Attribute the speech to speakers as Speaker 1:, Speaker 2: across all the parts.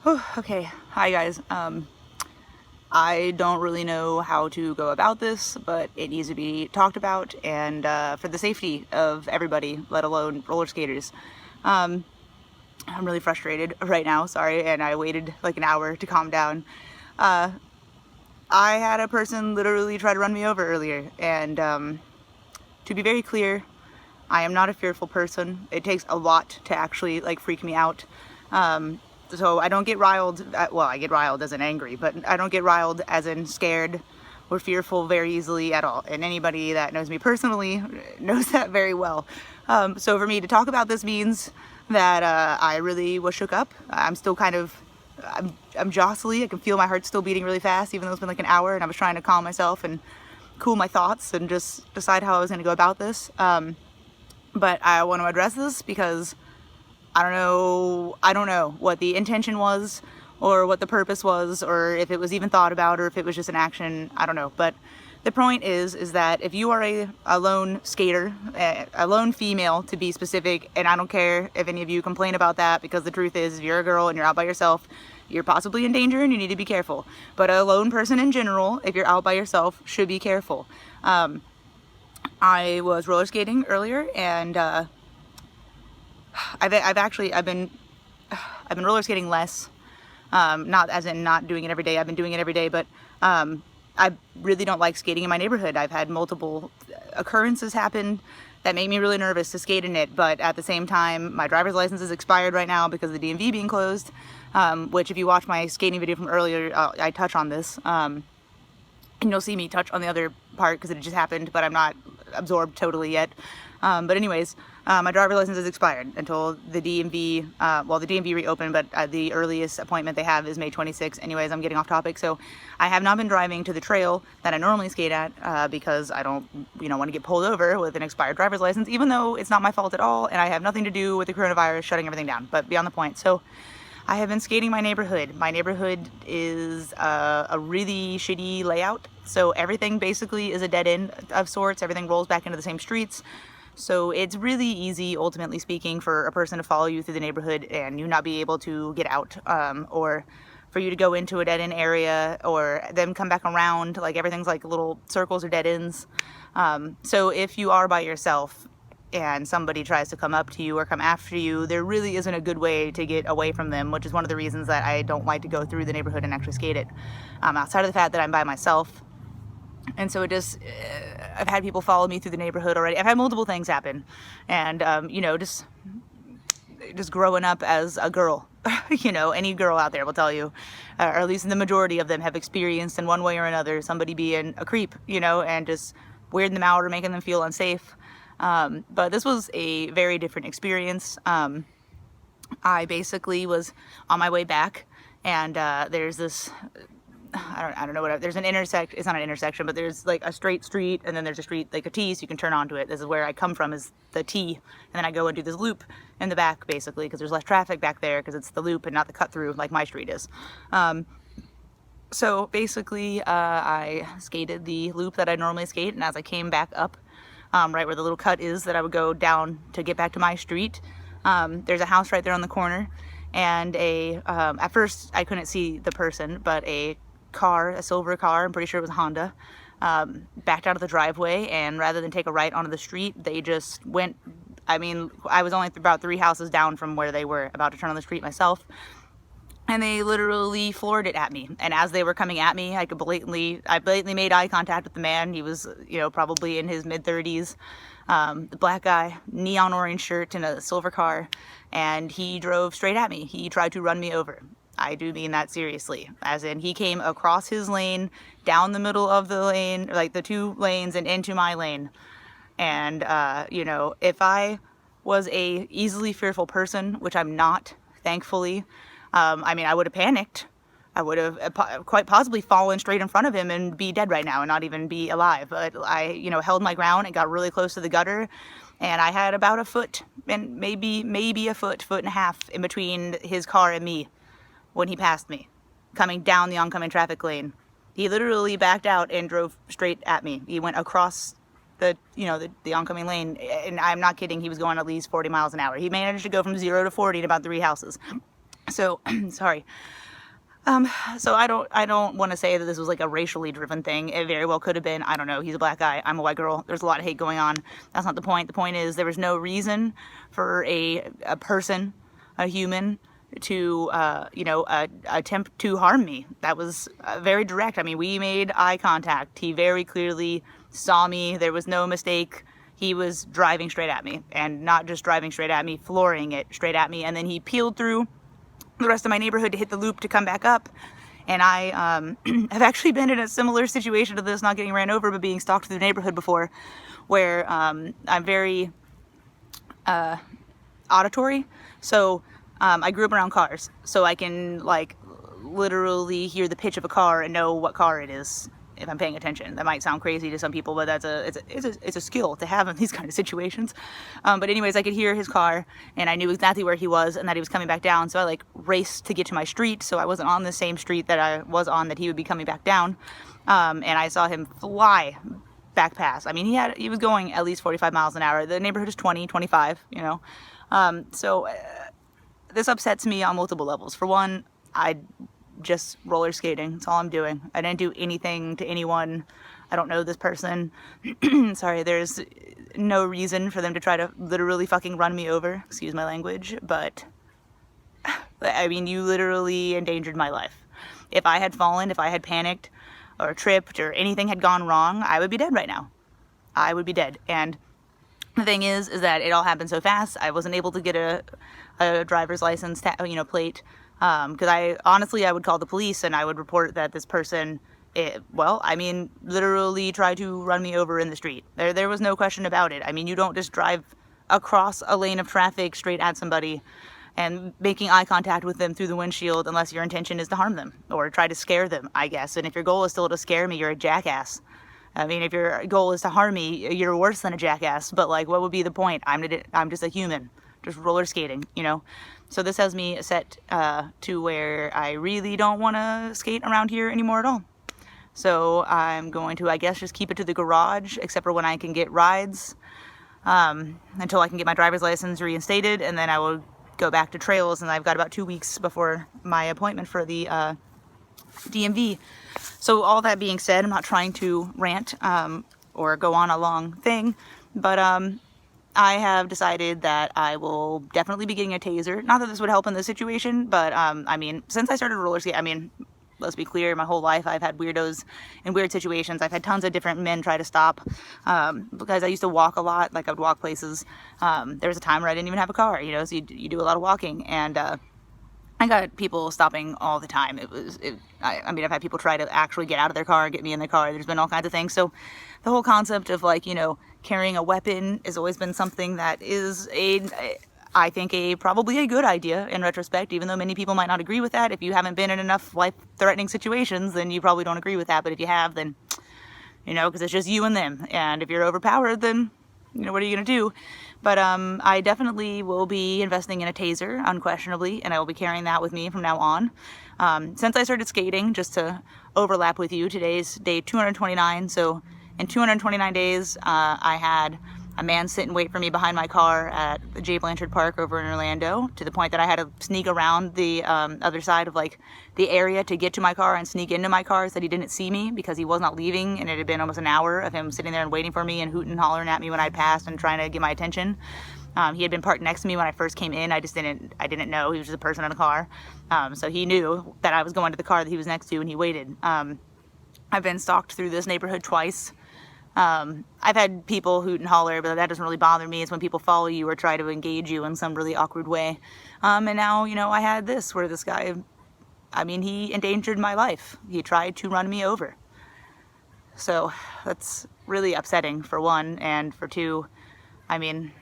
Speaker 1: Okay, hi guys. I don't really know how to go about this, but it needs to be talked about, and for the safety of everybody, let alone roller skaters. Um, I'm really frustrated right now, sorry, and I waited like an hour to calm down. Uh, I had a person literally try to run me over earlier, and to be very clear, I am not a fearful person. It takes a lot to actually like freak me out. Um, so I don't get riled. Well, I get riled as in angry, but I don't get riled as in scared or fearful very easily at all. And anybody that knows me personally knows that very well. So for me to talk about this means that I really was shook up. I'm still kind of, I'm jostly. I can feel my heart still beating really fast, even though it's been like an hour, and I was trying to calm myself and cool my thoughts and just decide how I was going to go about this. But I want to address this because I don't know what the intention was or what the purpose was or if it was even thought about or if it was just an action. I don't know. But the point is that if you are a lone skater, a lone female to be specific, and I don't care if any of you complain about that, because the truth is if you're a girl and you're out by yourself, you're possibly in danger and you need to be careful. But a lone person in general, if you're out by yourself, should be careful. I was roller skating earlier, and I've been roller skating less. Not as in not doing it every day. I've been doing it every day, but I really don't like skating in my neighborhood. I've had multiple occurrences happen that make me really nervous to skate in it. But at the same time, my driver's license is expired right now because of the DMV being closed. Which, if you watch my skating video from earlier, I touch on this. And you'll see me touch on the other part because it just happened, but I'm not absorbed totally yet. But anyways, my driver's license is expired until the DMV, the DMV reopened, but the earliest appointment they have is May 26th. Anyways, I'm getting off topic. So I have not been driving to the trail that I normally skate at because I don't, want to get pulled over with an expired driver's license, even though it's not my fault at all, and I have nothing to do with the coronavirus shutting everything down, but beyond the point. So I have been skating my neighborhood. My neighborhood is a really shitty layout, so everything basically is a dead end of sorts. Everything rolls back into the same streets. So it's really easy, ultimately speaking, for a person to follow you through the neighborhood and you not be able to get out, or for you to go into a dead end area or then come back around. Like everything's like little circles or dead ends. So if you are by yourself and somebody tries to come up to you or come after you, there really isn't a good way to get away from them, which is one of the reasons that I don't like to go through the neighborhood and actually skate it. Outside of the fact that I'm by myself. And so I've had people follow me through the neighborhood already. I've had multiple things happen. And, just growing up as a girl, any girl out there will tell you, or at least the majority of them have experienced in one way or another somebody being a creep, and just weirding them out or making them feel unsafe. But this was a very different experience. I basically was on my way back, and there's this, I don't know what, there's an intersection, it's not an intersection, but there's like a straight street, and then there's a street, like a T, so you can turn onto it. This is where I come from, is the T, and then I go and do this loop in the back, basically, because there's less traffic back there, because it's the loop and not the cut through like my street is. So basically, I skated the loop that I normally skate, and as I came back up, right where the little cut is that I would go down to get back to my street, there's a house right there on the corner, and at first I couldn't see the person, but a silver car, I'm pretty sure it was a Honda, backed out of the driveway, and rather than take a right onto the street, they just went, I was only about 3 houses down from where they were about to turn on the street myself, and they literally floored it at me. And as they were coming at me, I blatantly made eye contact with the man. He was, probably in his mid-30s, the black guy, neon orange shirt and a silver car, and he drove straight at me. He tried to run me over. I do mean that seriously, as in he came across his lane, down the middle of the lane, like the 2 lanes, and into my lane. And, if I was a easily fearful person, which I'm not, thankfully, I would have panicked. I would have quite possibly fallen straight in front of him and be dead right now and not even be alive. But I, held my ground and got really close to the gutter. And I had about a foot and maybe a foot and a half in between his car and me when he passed me, coming down the oncoming traffic lane. He literally backed out and drove straight at me. He went across the oncoming lane, and I'm not kidding, he was going at least 40 miles an hour. He managed to go from 0 to 40 in about 3 houses. So, sorry. So I don't want to say that this was like a racially driven thing. It very well could have been. I don't know. He's a black guy. I'm a white girl. There's a lot of hate going on. That's not the point. The point is there was no reason for a person, a human, to attempt to harm me. That was very direct. I mean, we made eye contact. He very clearly saw me. There was no mistake. He was driving straight at me, and not just driving straight at me, flooring it straight at me, and then he peeled through the rest of my neighborhood to hit the loop to come back up. And I have actually been in a similar situation to this, not getting ran over, but being stalked through the neighborhood before, where I'm very auditory. So I grew up around cars, so I can like literally hear the pitch of a car and know what car it is if I'm paying attention. That might sound crazy to some people, but it's a skill to have in these kind of situations. But anyways, I could hear his car, and I knew exactly where he was and that he was coming back down. So I like raced to get to my street, so I wasn't on the same street that I was on that he would be coming back down. And I saw him fly back past. I mean, he was going at least 45 miles an hour. The neighborhood is 20, 25, you know. This upsets me on multiple levels. For one, I just roller skating. That's all I'm doing. I didn't do anything to anyone. I don't know this person. Sorry, there's no reason for them to try to literally fucking run me over. Excuse my language, but I mean, you literally endangered my life. If I had fallen, if I had panicked or tripped or anything had gone wrong, I would be dead right now. I would be dead. And the thing is that it all happened so fast. I wasn't able to get a driver's license, plate. Because I would call the police and I would report that this person, literally tried to run me over in the street. There was no question about it. I mean, you don't just drive across a lane of traffic straight at somebody and making eye contact with them through the windshield unless your intention is to harm them or try to scare them, I guess. And if your goal is still to scare me, you're a jackass. I mean, if your goal is to harm me, you're worse than a jackass. But like, what would be the point? I'm just a human, just roller skating, you know? So this has me set to where I really don't want to skate around here anymore at all. So I'm going to, I guess, just keep it to the garage, except for when I can get rides, until I can get my driver's license reinstated, and then I will go back to trails, and I've got about 2 weeks before my appointment for the DMV. So all that being said, I'm not trying to rant or go on a long thing, but I have decided that I will definitely be getting a taser. Not that this would help in this situation, but I mean, since I started roller skating, I mean, let's be clear, my whole life I've had weirdos in weird situations. I've had tons of different men try to stop because I used to walk a lot. Like I would walk places. There was a time where I didn't even have a car, you know, so you do a lot of walking, and I got people stopping all the time. I've had people try to actually get out of their car, get me in their car. There's been all kinds of things. So the whole concept of like, you know, carrying a weapon has always been something that is I think probably a good idea in retrospect, even though many people might not agree with that. If you haven't been in enough life-threatening situations, then you probably don't agree with that. But if you have, then, you know, because it's just you and them. And if you're overpowered, then, you know, what are you going to do? But I definitely will be investing in a taser, unquestionably, and I will be carrying that with me from now on. Since I started skating, just to overlap with you, today's day 229, so in 229 days, I had a man sit and wait for me behind my car at the J. Blanchard Park over in Orlando, to the point that I had to sneak around the other side of like the area to get to my car and sneak into my car so that he didn't see me, because he was not leaving, and it had been almost an hour of him sitting there and waiting for me and hooting and hollering at me when I passed and trying to get my attention. He had been parked next to me when I first came in. I didn't know he was just a person in a car. So he knew that I was going to the car that he was next to, and he waited. I've been stalked through this neighborhood twice. I've had people hoot and holler, but that doesn't really bother me. It's when people follow you or try to engage you in some really awkward way. And now, you know, I had this where this guy, I mean, he endangered my life. He tried to run me over. So that's really upsetting, for one, and for two, I mean,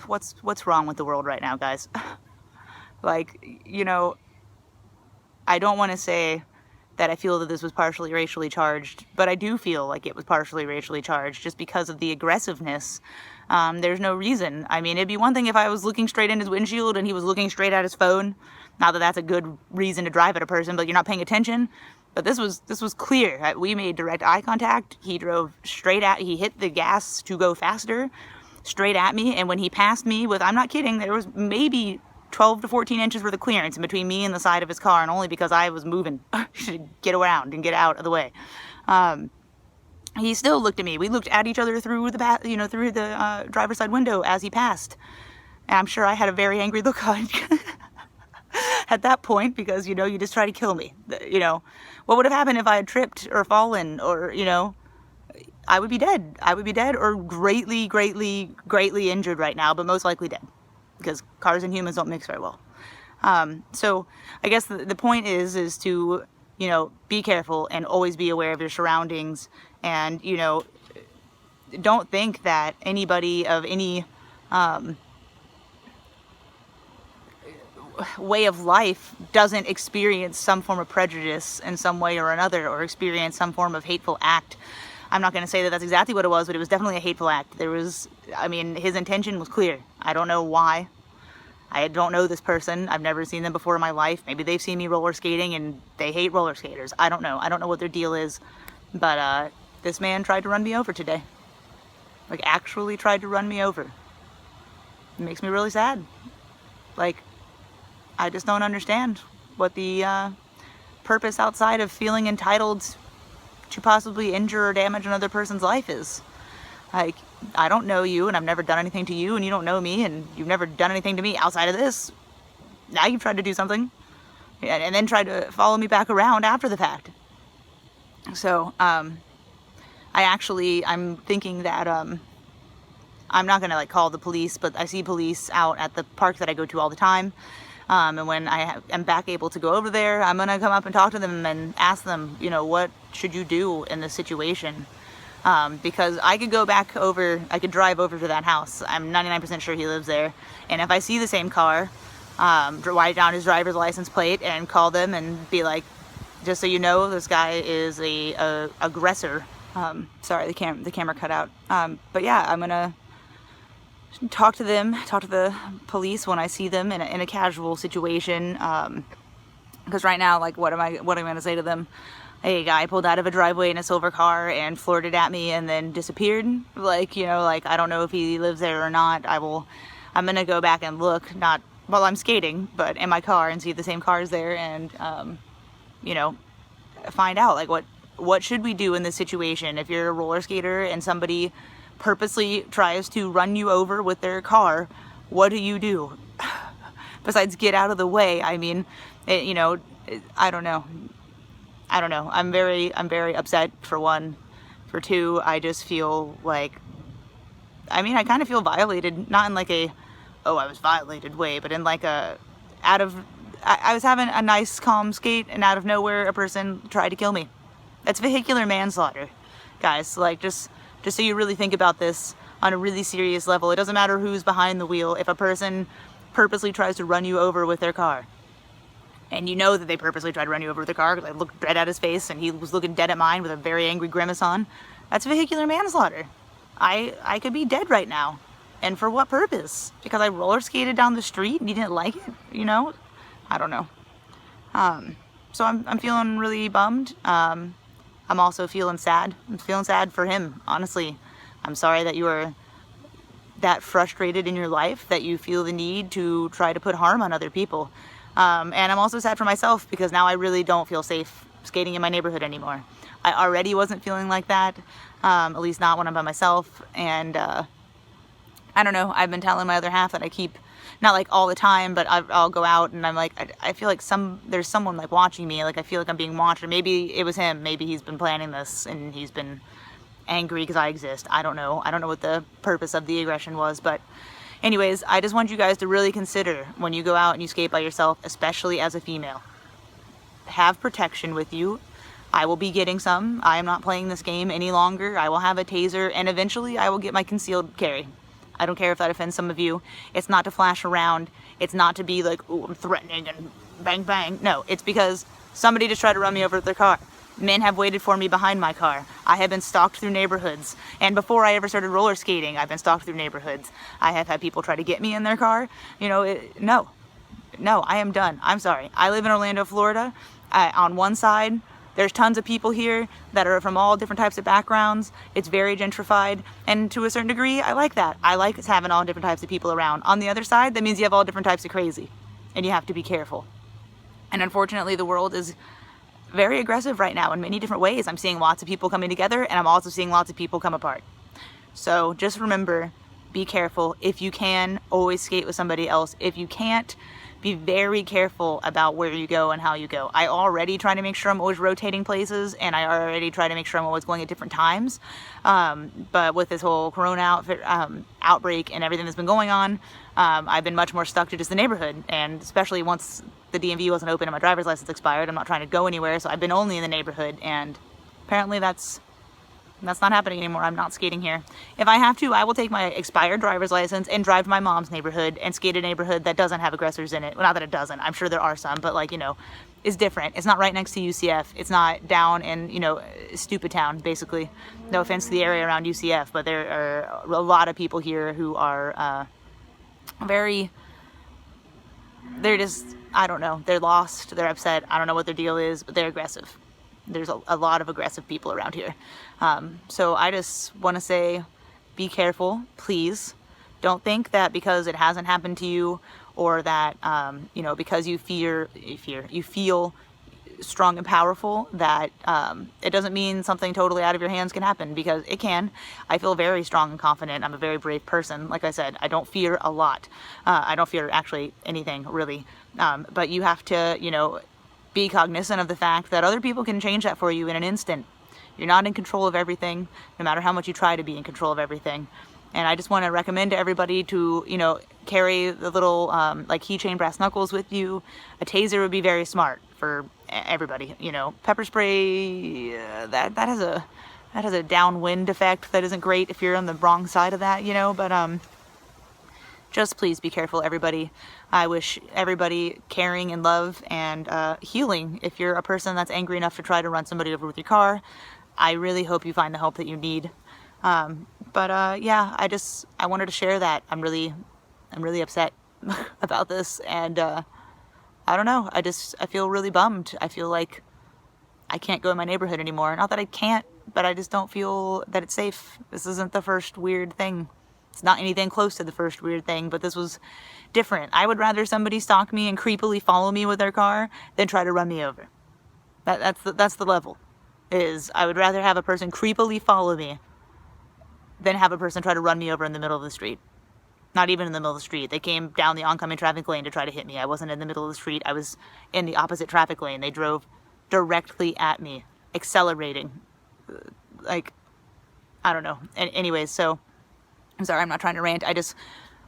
Speaker 1: what's wrong with the world right now, guys? Like, you know, I don't want to say that I feel that this was partially racially charged, but I do feel like it was partially racially charged just because of the aggressiveness. There's no reason. I mean, it'd be one thing if I was looking straight in his windshield and he was looking straight at his phone. Not that that's a good reason to drive at a person, but you're not paying attention. But this was clear. We made direct eye contact. He drove straight at, he hit the gas to go faster, straight at me. And when he passed me with, I'm not kidding, there was maybe 12 to 14 inches worth of clearance in between me and the side of his car, and only because I was moving to get around and get out of the way. He still looked at me. We looked at each other through the driver's side window as he passed. And I'm sure I had a very angry look on at that point, because, you just try to kill me. What would have happened if I had tripped or fallen, or, I would be dead. I would be dead, or greatly, greatly, greatly injured right now, but most likely dead, because cars and humans don't mix very well. So I guess the point is to, be careful and always be aware of your surroundings, and, don't think that anybody of any way of life doesn't experience some form of prejudice in some way or another, or experience some form of hateful act. I'm not going to say that that's exactly what it was, but it was definitely a hateful act. His intention was clear. I don't know why. I don't know this person. I've never seen them before in my life. Maybe they've seen me roller skating and they hate roller skaters. I don't know. I don't know what their deal is. But this man tried to run me over today. Like, actually tried to run me over. It makes me really sad. Like, I just don't understand what the purpose outside of feeling entitled to possibly injure or damage another person's life is. Like, I don't know you, and I've never done anything to you, and you don't know me, and you've never done anything to me outside of this. Now you've tried to do something, and then tried to follow me back around after the fact. So, I'm thinking that, I'm not gonna, call the police, but I see police out at the park that I go to all the time. And when I am back able to go over there, I'm going to come up and talk to them and ask them, what should you do in this situation? Because I could drive over to that house. I'm 99% sure he lives there. And if I see the same car, write down his driver's license plate and call them and be like, just so you know, this guy is a aggressor. Sorry, the camera cut out. But yeah, I'm going to talk to the police when I see them in a casual situation, because right now, what am I going to say to them? A guy pulled out of a driveway in a silver car and flirted at me and then disappeared. I don't know if he lives there or not. I'm gonna go back and look, not while I'm skating, but in my car, and see if the same car is there, and find out what should we do in this situation. If you're a roller skater and somebody purposely tries to run you over with their car, what do you do? Besides get out of the way. I don't know. I'm very upset, for one. For two, I just feel I kind of feel violated, not in I was violated way, but in I was having a nice calm skate, and out of nowhere a person tried to kill me. That's vehicular manslaughter, guys. Just so you really think about this on a really serious level. It doesn't matter who's behind the wheel. If a person purposely tries to run you over with their car, and you know that they purposely tried to run you over with their car, because I looked dead at his face and he was looking dead at mine with a very angry grimace on, that's vehicular manslaughter. I could be dead right now. And for what purpose? Because I roller skated down the street and he didn't like it? I don't know. So I'm feeling really bummed. I'm also feeling sad. I'm feeling sad for him, honestly. I'm sorry that you are that frustrated in your life that you feel the need to try to put harm on other people. And I'm also sad for myself, because now I really don't feel safe skating in my neighborhood anymore. I already wasn't feeling like that, at least not when I'm by myself. And I don't know, I've been telling my other half that I keep, not all the time, but I'll go out and I'm I feel like there's someone watching me. I feel like I'm being watched, or maybe it was him. Maybe he's been planning this and he's been angry because I exist. I don't know what the purpose of the aggression was, but anyways, I just want you guys to really consider when you go out and you skate by yourself, especially as a female. Have protection with you. I will be getting some. I am not playing this game any longer. I will have a taser, and eventually I will get my concealed carry. I don't care if that offends some of you. It's not to flash around. It's not to be ooh, I'm threatening and bang bang. No, it's because somebody just tried to run me over with their car. Men have waited for me behind my car. I have been stalked through neighborhoods. And before I ever started roller skating, I've been stalked through neighborhoods. I have had people try to get me in their car. No, I am done. I'm sorry. I live in Orlando, Florida. On one side, There's tons of people here that are from all different types of backgrounds. It's very gentrified, and to a certain degree, I like that. I like having all different types of people around. On the other side, that means you have all different types of crazy, and you have to be careful. And unfortunately, the world is very aggressive right now in many different ways. I'm seeing lots of people coming together, and I'm also seeing lots of people come apart. So just remember, be careful. If you can, always skate with somebody else. If you can't, be very careful about where you go and how you go. I already try to make sure I'm always rotating places, and I already try to make sure I'm always going at different times. But with this whole corona outbreak and everything that's been going on, I've been much more stuck to just the neighborhood. And especially once the DMV wasn't open and my driver's license expired, I'm not trying to go anywhere, so I've been only in the neighborhood, and apparently that's not happening anymore. I'm not skating here. If I have to, I will take my expired driver's license and drive to my mom's neighborhood and skate a neighborhood that doesn't have aggressors in it. Well, not that it doesn't. I'm sure there are some, but like, you know, it's different. It's not right next to UCF. It's not down in, you know, Stupid Town, basically. No offense to the area around UCF, but there are a lot of people here who are they're just, I don't know. They're lost. They're upset. I don't know what their deal is, but they're aggressive. There's a lot of aggressive people around here. So I just want to say, be careful, please. Don't think that because it hasn't happened to you, or that, you know, because you feel strong and powerful, that it doesn't mean something totally out of your hands can happen, because it can. I feel very strong and confident. I'm a very brave person. Like I said, I don't fear a lot. I don't fear actually anything, really. But you have to, you know, be cognizant of the fact that other people can change that for you in an instant. You're not in control of everything, no matter how much you try to be in control of everything. And I just want to recommend to everybody to, you know, carry the little like keychain brass knuckles with you. A taser would be very smart for everybody. You know, pepper spray, that has a downwind effect that isn't great if you're on the wrong side of that, you know. But just please be careful, everybody. I wish everybody caring and love and healing. If you're a person that's angry enough to try to run somebody over with your car, I really hope you find the help that you need. Yeah, I wanted to share that. I'm really upset about this, and I don't know. I feel really bummed. I feel like I can't go in my neighborhood anymore. Not that I can't, but I just don't feel that it's safe. This isn't the first weird thing. It's not anything close to the first weird thing, but this was different. I would rather somebody stalk me and creepily follow me with their car than try to run me over. That's the level. I would rather have a person creepily follow me than have a person try to run me over in the middle of the street. Not even in the middle of the street. They came down the oncoming traffic lane to try to hit me. I wasn't in the middle of the street. I was in the opposite traffic lane. They drove directly at me, accelerating. Like, I don't know. Anyways, so I'm sorry, I'm not trying to rant. I just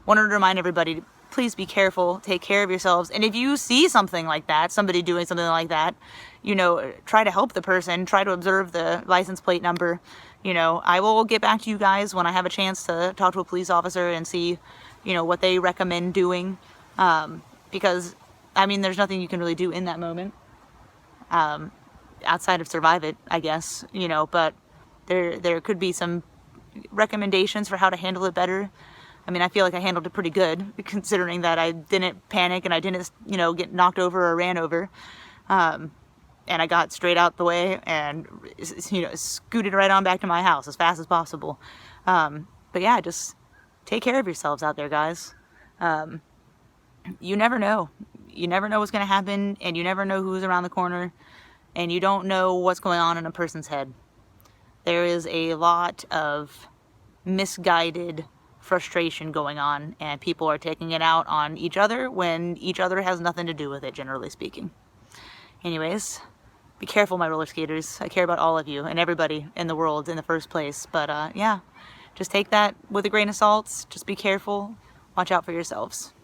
Speaker 1: wanted to remind everybody to please be careful, take care of yourselves. And if you see something like that, somebody doing something like that, you know, try to help the person, try to observe the license plate number. You know, I will get back to you guys when I have a chance to talk to a police officer and see, you know, what they recommend doing. Because, I mean, there's nothing you can really do in that moment. Outside of survive it, I guess, you know, but there could be some recommendations for how to handle it better. I mean, I feel like I handled it pretty good, considering that I didn't panic and I didn't, you know, get knocked over or ran over. And I got straight out the way and, you know, scooted right on back to my house as fast as possible. But yeah, just take care of yourselves out there, guys. You never know. You never know what's going to happen, and you never know who's around the corner, and you don't know what's going on in a person's head. There is a lot of misguided frustration going on, and people are taking it out on each other when each other has nothing to do with it, generally speaking. Anyways, be careful, my roller skaters. I care about all of you and everybody in the world in the first place. But yeah, just take that with a grain of salt. Just be careful. Watch out for yourselves.